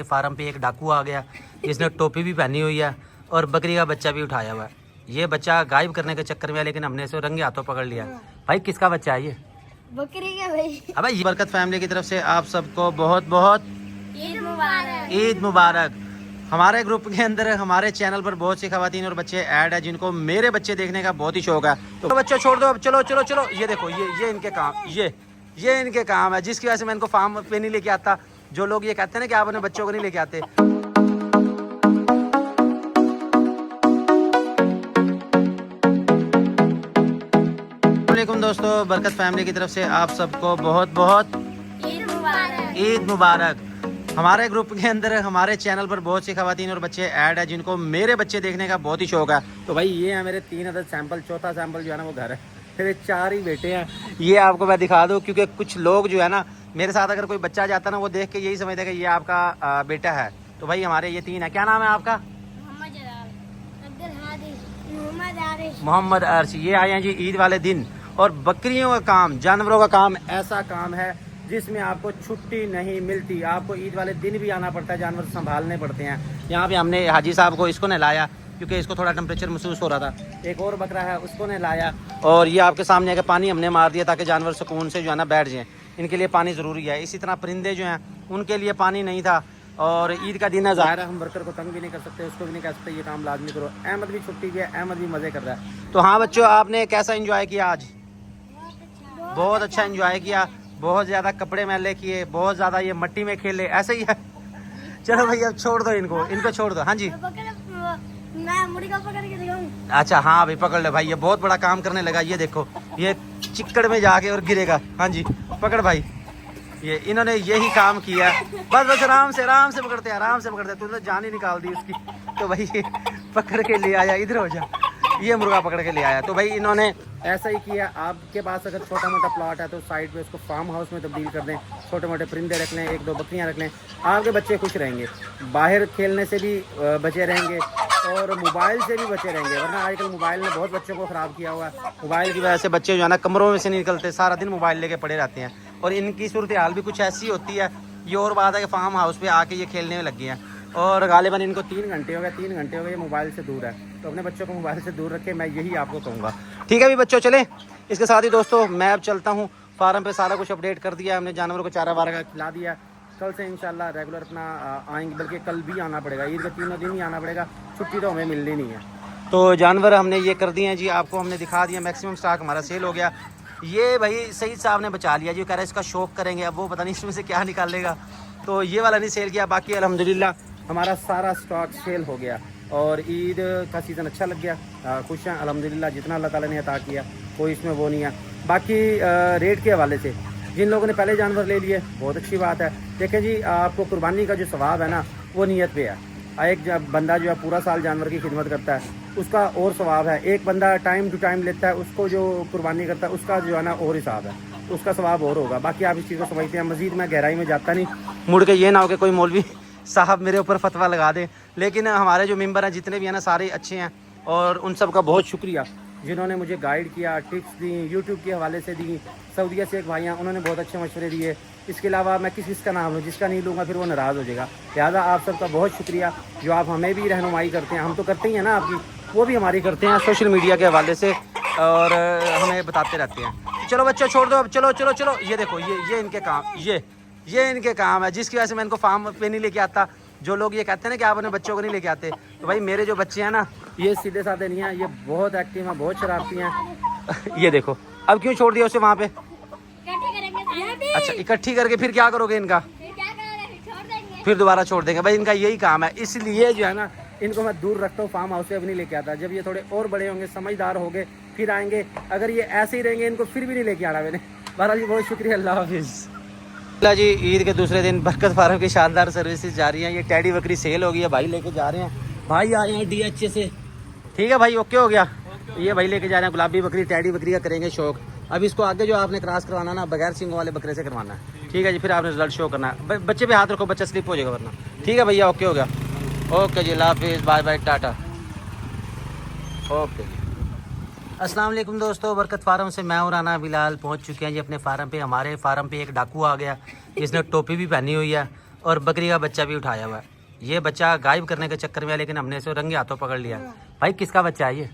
Farm पे एक डाकू आ गया जिसने टोपी भी पहनी हुई है और बकरी का बच्चा भी उठाया हुआ है। ये बच्चा गायब करने के चक्कर में है, लेकिन हमने इसे रंगे हाथों पकड़ लिया। भाई किसका बच्चा है ये? बकरी का भाई। अब ये बरकत फैमिली की तरफ से आप सबको बहुत बहुत ईद मुबारक। ईद मुबारक। हमारे ग्रुप के अंदर हमारे चैनल पर बहुत सी खवातीन और बच्चे ऐड है जिनको मेरे बच्चे देखने का बहुत ही शौक है। तो बच्चों छोड़ दो अब, चलो चलो चलो। ये देखो ये इनके काम, ये इनके काम है, जिसकी वजह से मैं इनको फार्म पे नहीं लेके आता। जो लोग ये कहते हैं ना कि आप अपने बच्चों को नहीं लेके आते। वालेकुम दोस्तों, बरकत फैमिली की तरफ से आप सबको बहुत बहुत ईद मुबारक। ईद मुबारक। हमारे ग्रुप के अंदर हमारे चैनल पर बहुत सी खवातीन और बच्चे ऐड है जिनको मेरे बच्चे देखने का बहुत ही शौक है। तो भाई ये है मेरे 3 अदद सैंपल। चौथा सैंपल जो है ना वो घर है। मेरे 4 ही बेटे हैं। ये आपको मैं दिखा दूं क्योंकि कुछ लोग जो है ना मेरे साथ अगर कोई बच्चा जाता ना वो देख के यही समझता है कि ये आपका बेटा है। तो भाई हमारे ये 3 है। क्या नाम है आपका? मोहम्मद अर्श। ये आए हैं जी ईद वाले दिन। और बकरियों का काम, जानवरों का काम ऐसा काम है जिसमें आपको छुट्टी नहीं मिलती। आपको ईद वाले दिन भी आना पड़ता है, जानवर संभालने पड़ते हैं। यहाँ पे हमने हाजी साहब को इसको नहलाया क्योंकि इसको थोड़ा टेम्परेचर महसूस हो रहा था। एक और बकरा है उसको नहलाया। और ये आपके सामने आके पानी हमने मार दिया ताकि जानवर सुकून से जो है ना बैठ जाएँ। इनके लिए पानी ज़रूरी है। इसी तरह परिंदे जो हैं उनके लिए पानी नहीं था। और ईद का दिन है, ज़ाहिर है हम वर्कर को तंग भी नहीं कर सकते, उसको भी नहीं कह सकते ये काम लाजमी करो। अहमद भी छुट्टी पे है, अहमद भी मज़े कर रहा है। तो हाँ बच्चों, आपने कैसा एंजॉय किया आज? बहुत अच्छा एंजॉय किया। बहुत ज़्यादा कपड़े मैले किए, बहुत ज़्यादा ये मट्टी में खेले, ऐसे ही है। चलो भैया छोड़ दो इनको छोड़ दो। हाँ जी मैं मुड़ी को पकड़ के दिखाऊं? अच्छा हाँ भाई पकड़ ले भाई, ये बहुत बड़ा काम करने लगा। ये देखो ये चिक्कड़ में जाके और गिरेगा। हाँ जी पकड़ भाई। ये इन्होंने यही काम किया। बस बस आराम से पकड़ते हैं, आराम से पकड़ते हैं। तूने जान ही निकाल दी उसकी। तो भाई ये पकड़ के ले आया, इधर हो जा। ये मुर्गा पकड़ के ले आया। तो भाई इन्होंने ऐसा ही किया। आपके पास अगर छोटा मोटा प्लॉट है तो साइड पे उसको फार्म हाउस में तब्दील कर दें। छोटे मोटे परिंदे रख लें, 1-2 बकरियां रख लें। आपके बच्चे खुश रहेंगे, बाहर खेलने से भी बचे रहेंगे और मोबाइल से भी बचे रहेंगे। वरना आजकल मोबाइल ने बहुत बच्चों को ख़राब किया हुआ है। मोबाइल की वजह से बच्चे जो है ना कमरों में से नहीं निकलते, सारा दिन मोबाइल लेके पड़े रहते हैं। और इनकी सूरत हाल भी कुछ ऐसी होती है। ये और बात है कि फार्म हाउस पे आके ये खेलने में लग गए हैं। और गालिबन इनको 3 घंटे हो गए ये मोबाइल से दूर है। तो अपने बच्चों को मोबाइल से दूर रखें, मैं यही आपको कहूँगा। ठीक है भी बच्चों, चले। इसके साथ ही दोस्तों मैं अब चलता हूँ। फार्म पे सारा कुछ अपडेट कर दिया हमने, जानवरों को चारा वारा का खिला दिया। कल से इंशाल्लाह रेगुलर अपना आएंगे, बल्कि कल भी आना पड़ेगा। ईद के 3 दिन ही आना पड़ेगा, छुट्टी तो हमें मिलनी नहीं है। तो जानवर हमने ये कर दिए हैं जी, आपको हमने दिखा दिया। मैक्सिमम स्टॉक हमारा सेल हो गया। ये भाई सईद साहब ने बचा लिया जी, कह रहे इसका शौक करेंगे। अब वो पता नहीं इसमें से क्या निकालेगा। तो ये वाला नहीं सेल किया, बाकी अल्हम्दुलिल्लाह हमारा सारा स्टॉक सेल हो गया। और ईद का सीज़न अच्छा लग गया, खुश हैं अल्हम्दुलिल्लाह। जितना अल्लाह ताला ने अता किया कोई इसमें वो नहीं है। बाकी रेट के हवाले से जिन लोगों ने पहले जानवर ले लिए बहुत अच्छी बात है। देखें जी, आपको कुर्बानी का जो सवाब है ना वो नीयत पे है। एक बंदा जो है पूरा साल जानवर की खिदमत करता है उसका और सवाब है। एक बंदा टाइम टू टाइम लेता है, उसको जो कुर्बानी करता है उसका जो है ना और हिसाब है, उसका सवाब और होगा। बाकी आप इस चीज़ को समझते हैं। मज़ीद मैं गहराई में जाता नहीं, मुड़ के ये ना हो कि कोई मौलवी साहब मेरे ऊपर फतवा लगा दे। लेकिन हमारे जो मेंबर हैं जितने भी हैं ना सारे अच्छे हैं। और उन सब का बहुत शुक्रिया जिन्होंने मुझे गाइड किया, टिप्स दी, यूट्यूब के हवाले से दी। सऊदीया से एक भाई हैं, उन्होंने बहुत अच्छे मशवरे दिए। इसके अलावा मैं किसका नाम लूँ, जिसका नहीं लूँगा फिर वो नाराज़ हो जाएगा। लिहाजा आप सबका बहुत शुक्रिया जो आप हमें भी रहनुमाई करते हैं। हम तो करते ही हैं ना आपकी, वो भी हमारी करते हैं सोशल मीडिया के हवाले से और हमें बताते रहते हैं। चलो बच्चों छोड़ दो अब, चलो चलो चलो। ये देखो ये इनके काम, ये इनके काम है, जिसकी वजह से मैं इनको फार्म पे नहीं लेके आता। जो लोग ये कहते हैं ना कि आप अपने बच्चों को नहीं लेके आते। तो भाई मेरे जो बच्चे हैं ना ये सीधे साधे नहीं हैं, ये बहुत एक्टिव हैं, बहुत शरारती हैं। ये देखो अब क्यों छोड़ दिया उसे वहाँ पे? अच्छा इकट्ठी करके फिर क्या करोगे इनका? फिर दोबारा छोड़ देंगे। भाई इनका यही काम है, इसलिए जो है ना इनको मैं दूर रखता हूँ, फार्म हाउस से अब नहीं लेके आता। जब ये थोड़े और बड़े होंगे, समझदार होंगे, फिर आएंगे। अगर ये ऐसे ही रहेंगे इनको फिर भी नहीं लेके आना मैंने। बहरहाल जी बहुत शुक्रिया, अल्लाह हाफिज़। जी ईद के दूसरे दिन बरकत फार्म की शानदार सर्विसेज जारी हैं। ये टैडी बकरी सेल हो गई है, भाई लेके जा रहे हैं। भाई आए हैं DH से, ठीक है भाई ओके हो गया। ये भाई लेके जा रहे हैं गुलाबी बकरी, टैडी बकरी का करेंगे शौक। अब इसको आगे जो आपने क्रॉस करवाना ना बगैर सिंगों वाले बकरे से करवाना है, ठीक है जी। फिर आपने रिजल्ट शो करना है। बच्चे पे हाथ रखो, बच्चा स्लिप हो जाएगा वरना। ठीक है भैया ओके हो गया। ओके जी, अल्लाह हाफिज़, बाय बाय, टाटा, ओके जी। अस्सलाम वालेकुम दोस्तों, बरकत फार्म से मैं और राना बिलाल पहुंच चुके हैं जी अपने फार्म पे। हमारे फार्म पे एक डाकू आ गया जिसने टोपी भी पहनी हुई है और बकरी का बच्चा भी उठाया हुआ है। ये बच्चा गायब करने के चक्कर में है, लेकिन हमने इसे रंगे हाथों पकड़ लिया। भाई किसका बच्चा है ये?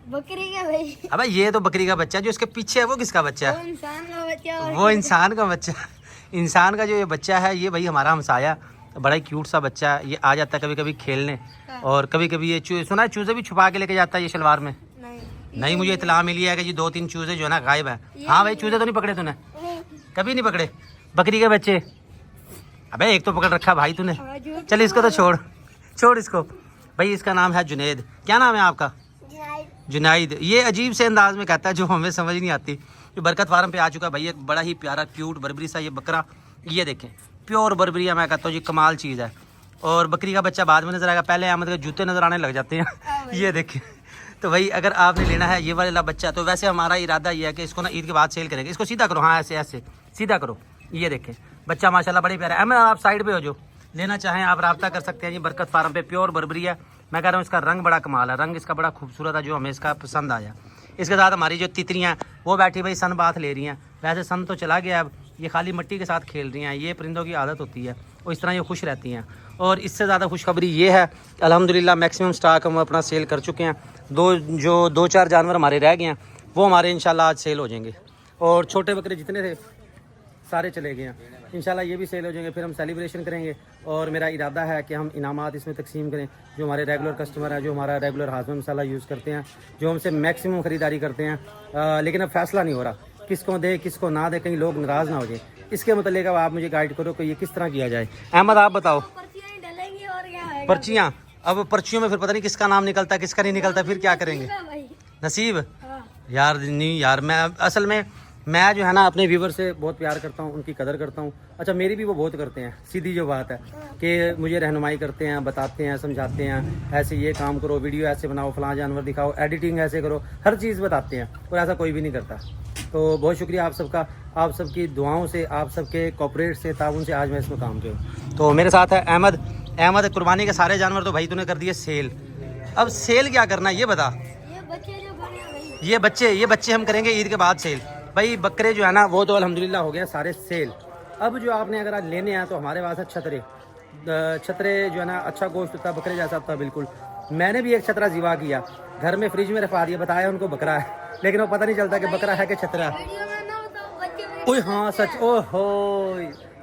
बकरी का भाई। अबे ये तो बकरी का बच्चा है, जो इसके पीछे है वो किसका बच्चा वो है? इंसान का बच्चा और वो इंसान का बच्चा। इंसान का जो ये बच्चा है ये भाई हमारा हमसाया, बड़ा ही क्यूट सा बच्चा है। ये आ जाता है कभी कभी खेलने, और कभी कभी ये सुना है चूजे भी छुपा के लेके जाता है ये शलवार में। नहीं, मुझे इतला मिली है कि जी 2-3 चूजे जो है ना गायब है। हाँ भाई, चूजे तो नहीं पकड़े तूने? कभी नहीं पकड़े बकरी के बच्चे? अबे एक तो पकड़ रखा भाई तूने। चल इसको तो छोड़ इसको। भाई इसका नाम है जुनैद। क्या नाम है आपका? जुनाइद। ये अजीब से अंदाज में कहता है जो हमें समझ नहीं आती। जो बरकत फार्म पे आ चुका है भाई, एक बड़ा ही प्यारा क्यूट बर्बरी सा ये बकरा। ये देखें प्योर बर्बरी है, मैं कहता हूँ जी कमाल चीज़ है। और बकरी का बच्चा बाद में नजर आएगा, पहले अहमद के जूते नजर आने लग जाते हैं। ये देखें। तो भाई अगर आपने लेना है ये वाला बच्चा, तो वैसे हमारा इरादा ये है कि इसको ना ईद के बाद सेल करेंगे। इसको सीधा करो, हाँ ऐसे ऐसे सीधा करो। ये देखें बच्चा माशाल्लाह बड़ी प्यारा है। अहमद आप साइड पे हो, जो लेना चाहें आप रब्ता कर सकते हैं। ये बरकत फार्म पे प्योर बर्बरी है। मैं कह रहा हूँ इसका रंग बड़ा कमाल है, रंग इसका बड़ा खूबसूरत है, जो हमें इसका पसंद आया। इसके साथ हमारी जो तितरियाँ वो बैठी भाई सन बात ले रही हैं। वैसे सन तो चला गया, अब ये खाली मिट्टी के साथ खेल रही हैं। ये परिंदों की आदत होती है, और इस तरह ये खुश रहती हैं। और इससे ज़्यादा खुशखबरी ये है अल्हम्दुलिल्लाह मैक्सिमम स्टॉक हम अपना सेल कर चुके हैं। 2-4 जानवर हमारे रह गए हैं, वो हमारे इंशाल्लाह आज सेल हो जाएंगे। और छोटे बकरे जितने थे सारे चले गए हैं, इंशाल्लाह ये भी सेल हो जाएंगे। फिर हम सेलिब्रेशन करेंगे, और मेरा इरादा है कि हम इनामात इसमें तकसीम करें। जो हमारे रेगुलर कस्टमर हैं, जो हमारा रेगुलर हाज़मा मसाला यूज़ करते हैं, जो हमसे मैक्सिमम ख़रीदारी करते हैं, लेकिन अब फैसला नहीं हो रहा किसको दे किसको ना दे, कहीं लोग नाराज़ ना हो जाए। इसके मतलब अब आप मुझे गाइड करो कि ये किस तरह किया जाए। अहमद आप बताओ। पर्चियाँ डलेंगी और क्या है पर्चियाँ, अब पर्चियों में फिर पता नहीं किसका नाम निकलता है किसका नहीं निकलता, फिर क्या करेंगे? भाई। नसीब। हाँ। यार नहीं यार, मैं असल में मैं जो है ना अपने व्यूवर से बहुत प्यार करता हूँ, उनकी कदर करता हूँ। अच्छा मेरी भी वो बहुत करते हैं, सीधी जो बात है कि मुझे रहनुमाई करते हैं, बताते हैं, समझाते हैं, ऐसे ये काम करो, वीडियो ऐसे बनाओ, फलां जानवर दिखाओ, एडिटिंग ऐसे करो, हर चीज़ बताते हैं। और ऐसा कोई भी नहीं करता। तो बहुत शुक्रिया आप सबका, आप सबकी दुआओं से, आप सबके कॉपरेट से, ताउन से आज मैं इस मुकाम पे हूँ। तो मेरे साथ है अहमद कुर्बानी के सारे जानवर तो भाई तूने कर दिए सेल। अब सेल क्या करना है ये बता। ये बच्चे जो बने हैं भाई, ये बच्चे हम करेंगे ईद के बाद सेल। भाई बकरे जो है ना वो तो अल्हम्दुलिल्लाह हो गए सारे सेल। अब जो आपने अगर आज लेने हैं तो हमारे पास है छतरे जो है ना, अच्छा गोश्त होता है, बकरे जैसा होता है बिल्कुल। मैंने भी एक छतरा ज़िबा किया, घर में फ्रिज में रखवा दिया, बताया उनको बकरा है, लेकिन वो पता नहीं चलता कि बकरा है कि छतरा। वीडियो में ना तो बच्चे मेरे ओए हाँ सच, ओहो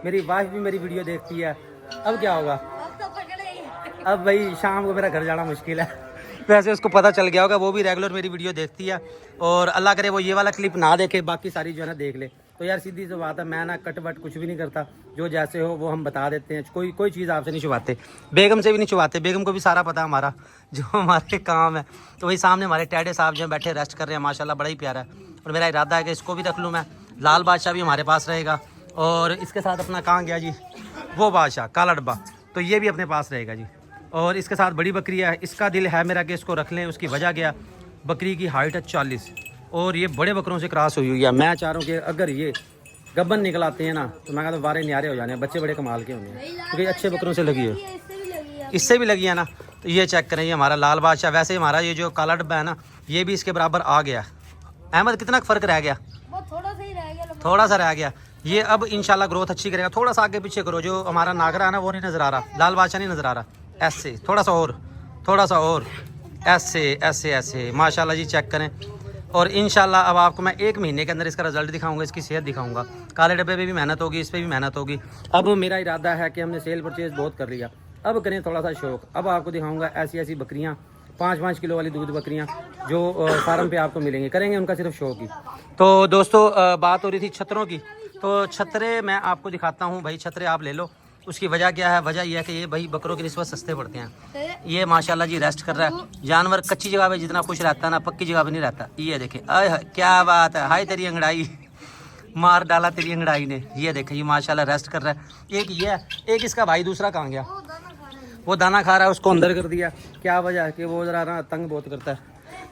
मेरी वाइफ भी मेरी वीडियो देखती है। अब क्या होगा? अब तो पकड़े। अब भाई शाम को मेरा घर जाना मुश्किल है। वैसे उसको पता चल गया होगा, वो भी रेगुलर मेरी वीडियो देखती है, और अल्लाह करे वो ये वाला क्लिप ना देखे, बाकी सारी जो है ना देख ले। तो यार सीधी सी बात है, मैं ना कट वट कुछ भी नहीं करता, जो जैसे हो वो हम बता देते हैं। कोई चीज़ आपसे नहीं छुपाते, बेगम से भी नहीं छुपाते, बेगम को भी सारा पता है हमारा जो हमारे काम है। तो वही सामने हमारे टैडे साहब जो बैठे रेस्ट कर रहे हैं, माशाल्लाह बड़ा ही प्यारा है। और मेरा इरादा है कि इसको भी रख लूँ मैं। लाल बादशाह भी हमारे पास रहेगा, और इसके साथ अपना कहाँ गया जी वो बादशाह काला डब्बा, तो ये भी अपने पास रहेगा जी। और इसके साथ बड़ी बकरी है, इसका दिल है मेरा कि इसको रख लें। उसकी वजह क्या, बकरी की हाइट है 40, और ये बड़े बकरों से क्रॉस हुई हुई है। मैं चाह रहा हूँ कि अगर ये गब्बन निकल आते हैं ना, तो मैं कहता हूँ वारे न्यारे हो जाने हैं, बच्चे बड़े कमाल के होंगे, क्योंकि अच्छे बकरों से लगी है। इससे भी लगी है। इससे भी लगी है ना, तो ये चेक करें, ये हमारा लाल बादशाह। वैसे हमारा ये जो काला डब्बा है ना, ये भी इसके बराबर आ गया। अहमद कितना फ़र्क रह गया? वो थोड़ा सा ही रह गया। थोड़ा सा रह गया। ये अब इंशाल्लाह ग्रोथ अच्छी करेगा। थोड़ा सा आगे पीछे करो, जो हमारा नागरा है ना वो नहीं नज़र आ रहा, लाल बादशाह नहीं नज़र आ रहा। ऐसे थोड़ा सा और ऐसे ऐसे ऐसे माशाल्लाह जी चेक करें। और इंशाल्लाह अब आपको मैं 1 महीने के अंदर इसका रिजल्ट दिखाऊंगा, इसकी सेहत दिखाऊंगा। काले डब्बे पे भी मेहनत होगी, इस पर भी मेहनत होगी। अब मेरा इरादा है कि हमने सेल परचेज बहुत कर लिया, अब करें थोड़ा सा शौक। अब आपको दिखाऊंगा ऐसी बकरियाँ, 5-5 किलो वाली दूध बकरियाँ जो फार्म पे आपको मिलेंगी, करेंगे उनका सिर्फ शौक ही। तो दोस्तों बात हो रही थी छतरों की, तो छतरे मैं आपको दिखाता हूँ भाई। छतरे आप ले लो। उसकी वजह क्या है? वजह यह है कि ये भाई बकरों की निस्बत सस्ते पड़ते हैं। ये माशाल्लाह जी रेस्ट कर रहा है। जानवर कच्ची जगह पे जितना खुश रहता है ना, पक्की जगह पे नहीं रहता। ये देखें, आय क्या बात है, हाय तेरी अंगड़ाई, मार डाला तेरी अंगड़ाई ने। ये देखें, ये माशाल्लाह रेस्ट कर रहा है। एक ये है, एक इसका भाई दूसरा कहाँ गया? वो दाना खा रहा है, उसको अंदर कर दिया। क्या वजह है कि वो जरा ना तंग बहुत करता है।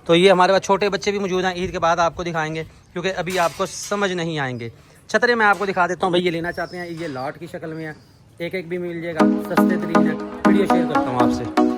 तो ये हमारे पास छोटे बच्चे भी मौजूद हैं, ईद के बाद आपको दिखाएंगे, क्योंकि अभी आपको समझ नहीं आएंगे। छतरे मैं आपको दिखा देता हूँ भाई, ये लेना चाहते हैं, ये लॉट की शक्ल में है, एक भी मिल जाएगा, सस्ते तरीन है। वीडियो शेयर करता हूँ आपसे।